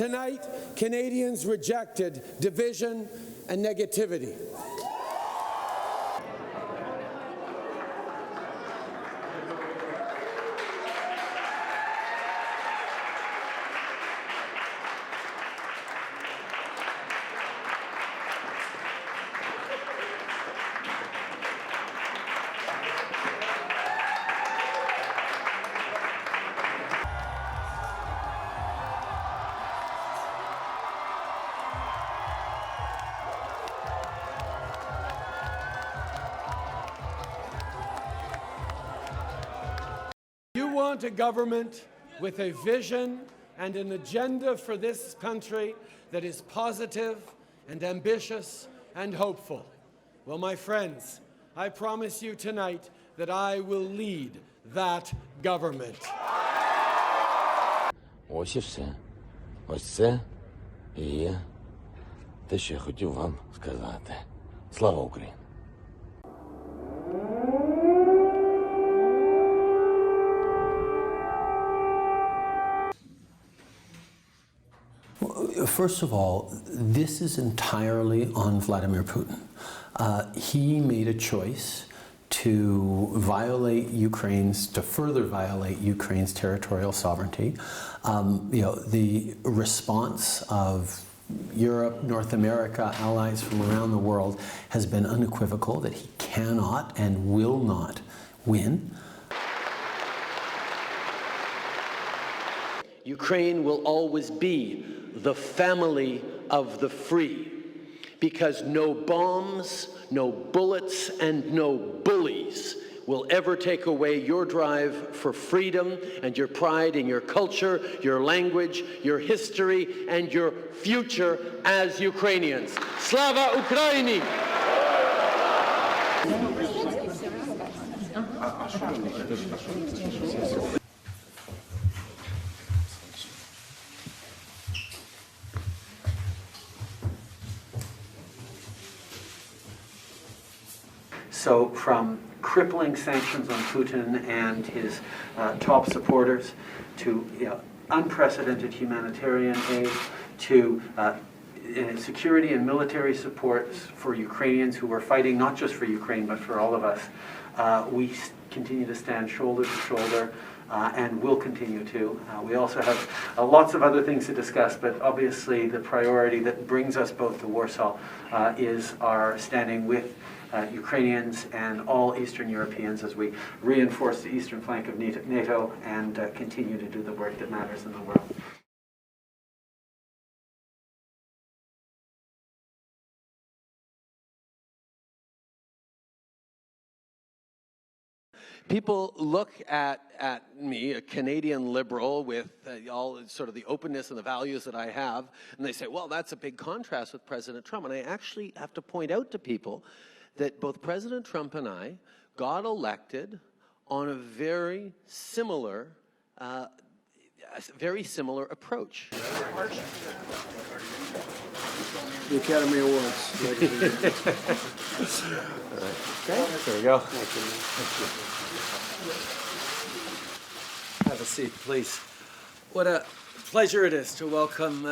Tonight, Canadians rejected division and negativity. You want a government with a vision and an agenda for this country that is positive and ambitious and hopeful. Well, my friends, I promise you tonight that I will lead that government. Ось і все. Ось це і є те, що я хотів вам сказати. Слава Україні! First of all, this is entirely on Vladimir Putin. He made a choice to further violate Ukraine's territorial sovereignty. The response of Europe, North America, allies from around the world has been unequivocal that he cannot and will not win. Ukraine will always be the family of the free, because no bombs, no bullets, and no bullies will ever take away your drive for freedom and your pride in your culture, your language, your history, and your future as Ukrainians. Slava Ukraini! So from crippling sanctions on Putin and his top supporters to unprecedented humanitarian aid to security and military support for Ukrainians who are fighting not just for Ukraine but for all of us, we continue to stand shoulder to shoulder and will continue to. We also have lots of other things to discuss, but obviously the priority that brings us both to Warsaw is our standing with Ukrainians and all Eastern Europeans as we reinforce the eastern flank of NATO and continue to do the work that matters in the world. People look at me, a Canadian liberal with all sort of the openness and the values that I have, and they say, well, that's a big contrast with President Trump. And I actually have to point out to people that both President Trump and I got elected on a very similar approach. The Academy Awards. Okay, there we go. Have a seat, please. What a pleasure it is to welcome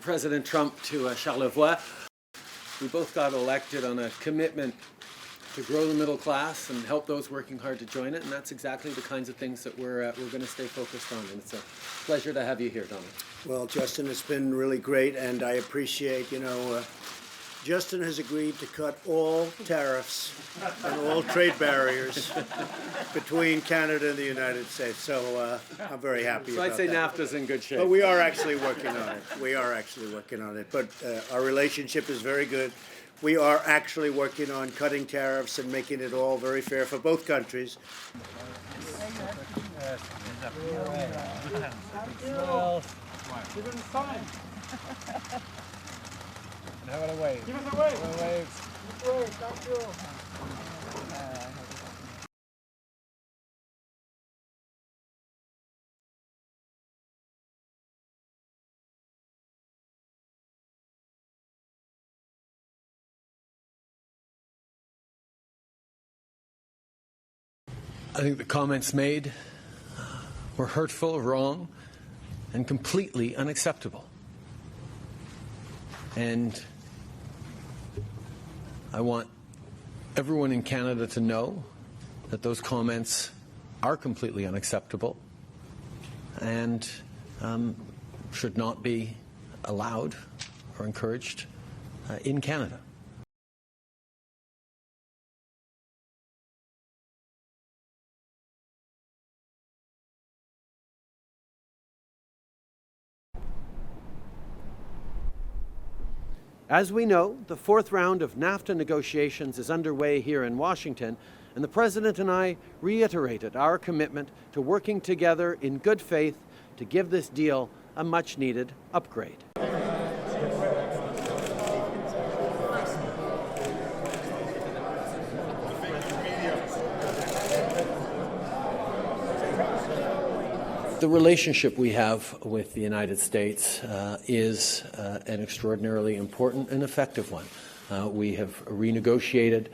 President Trump to Charlevoix. We both got elected on a commitment to grow the middle class and help those working hard to join it, and that's exactly the kinds of things that we're going to stay focused on, and it's a pleasure to have you here, Donald. Well, Justin, it's been really great, and I appreciate, Justin has agreed to cut all tariffs and all trade barriers between Canada and the United States, so I'm very happy about that. So I'd say NAFTA's in good shape. But we are actually working on it. But our relationship is very good. We are actually working on cutting tariffs and making it all very fair for both countries. How about a wave? Give us a wave. Give us a wave. Thank you. I think the comments made were hurtful, wrong, and completely unacceptable. And I want everyone in Canada to know that those comments are completely unacceptable and should not be allowed or encouraged in Canada. As we know, the fourth round of NAFTA negotiations is underway here in Washington, and the President and I reiterated our commitment to working together in good faith to give this deal a much-needed upgrade. The relationship we have with the United States is an extraordinarily important and effective one. We have renegotiated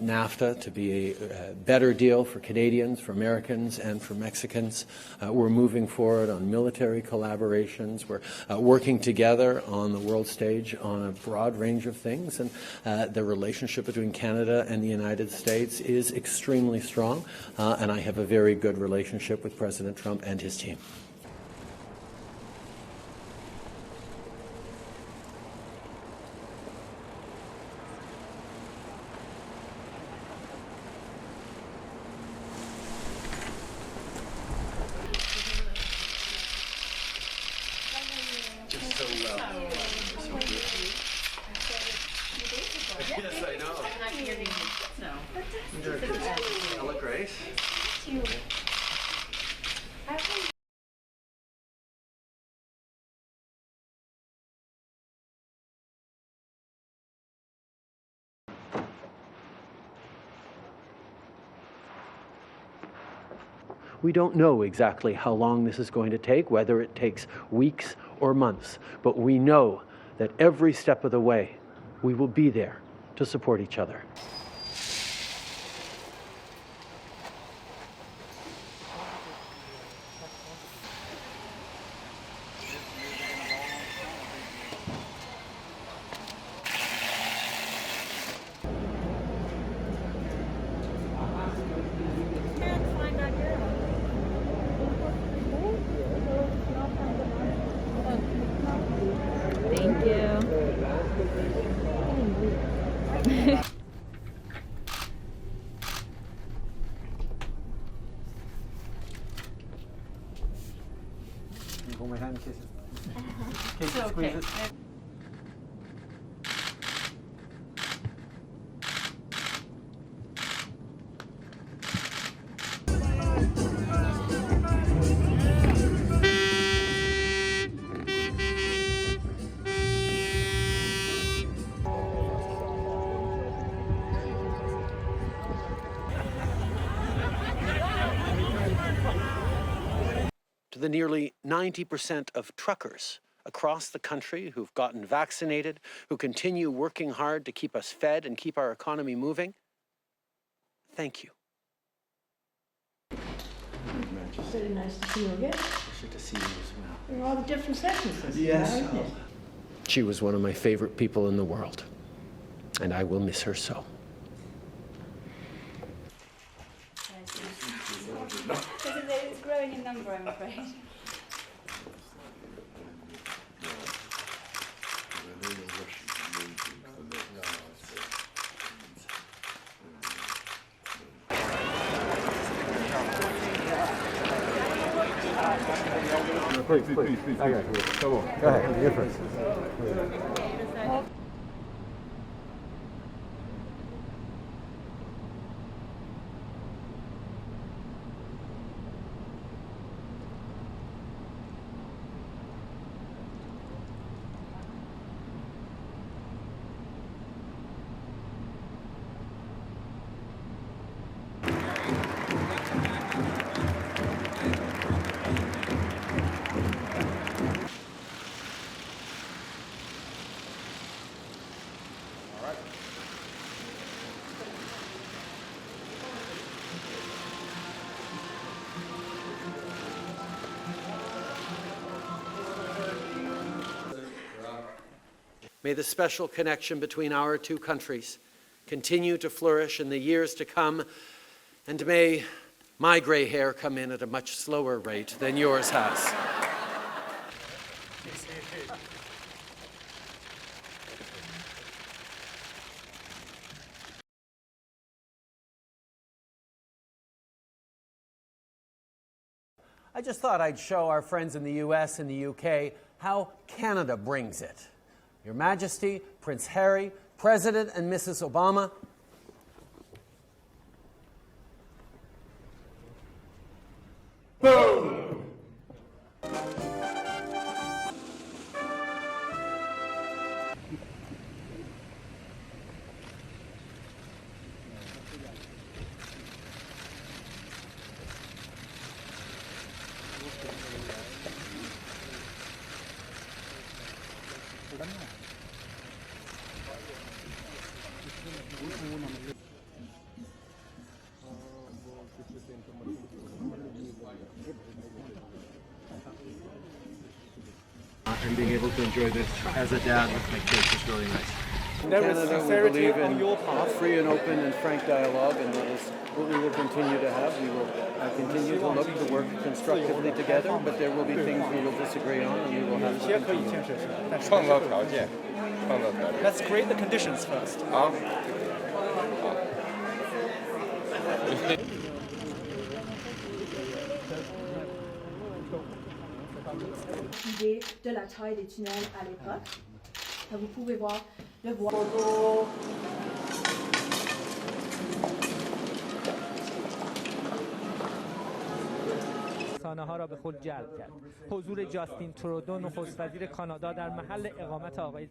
NAFTA to be a better deal for Canadians, for Americans, and for Mexicans. We're moving forward on military collaborations. We're working together on the world stage on a broad range of things. And the relationship between Canada and the United States is extremely strong. And I have a very good relationship with President Trump and his team. Yes, I know. Hello, Grace. We don't know exactly how long this is going to take, whether it takes weeks or months, but we know that every step of the way we will be there to support each other. Thank you. Can you hold my hand in case it, It's okay. squeezes? To the nearly 90% of truckers across the country who've gotten vaccinated, who continue working hard to keep us fed and keep our economy moving, thank you. Very nice to see you again. Pleasure to see you as well. There are all the different sessions. Yes. Isn't it? She was one of my favorite people in the world, and I will miss her so. It's growing in number, I'm afraid. Please. Okay, come on. Go ahead, you're first. May the special connection between our two countries continue to flourish in the years to come, and may my gray hair come in at a much slower rate than yours has. I just thought I'd show our friends in the U.S. and the U.K. how Canada brings it. Your Majesty, Prince Harry, President and Mrs. Obama. And being able to enjoy this as a dad with my kids is really nice. Canada, we believe in free and open and frank dialogue, and that is what we will continue to have. We will continue to look to work constructively together, but there will be things we will disagree on, and we will have to continue. Let's create the conditions first. Idée de la taille des tunnels à l'époque. Vous pouvez voir le bois. رسانه‌ها را به خود جلب کرد. حضور جاستین ترودو نخست وزیر کانادا در محل اقامت آقای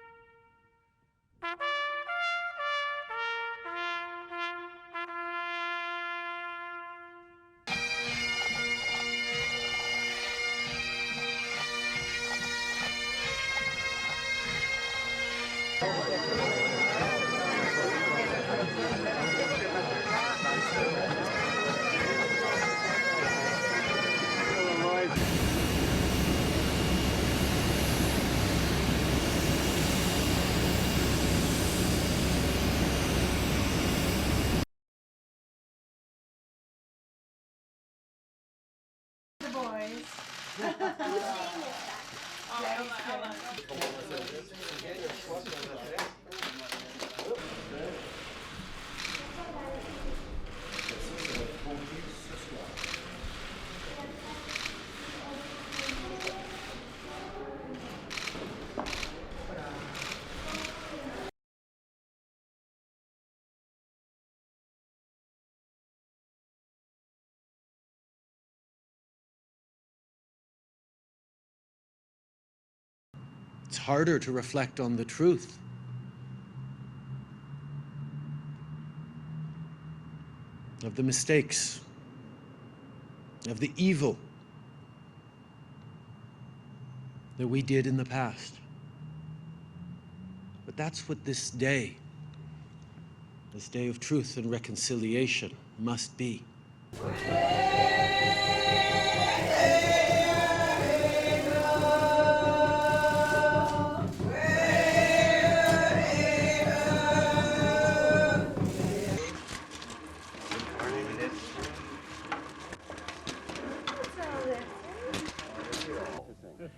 It's harder to reflect on the truth. Of the mistakes, of the evil that we did in the past. But that's what this day of truth and reconciliation must be.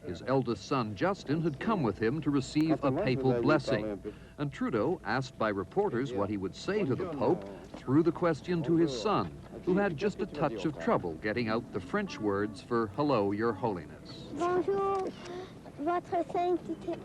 His eldest son, Justin, had come with him to receive a papal blessing. And Trudeau, asked by reporters what he would say to the Pope, threw the question to his son, who had just a touch of trouble getting out the French words for "Hello, Your Holiness." Bonjour, votre sainteté.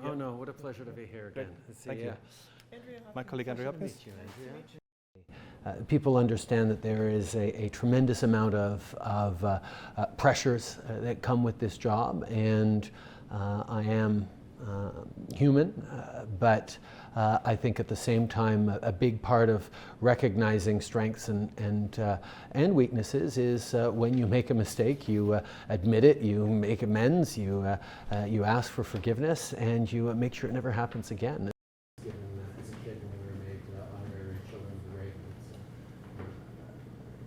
Oh no, what a pleasure to be here again. Thank you. My colleague Andrea, please. People understand that there is a tremendous amount of pressures that come with this job, and I am human, but I think at the same time a big part of recognizing strengths and weaknesses is when you make a mistake, you admit it, you make amends, you ask for forgiveness, and you make sure it never happens again.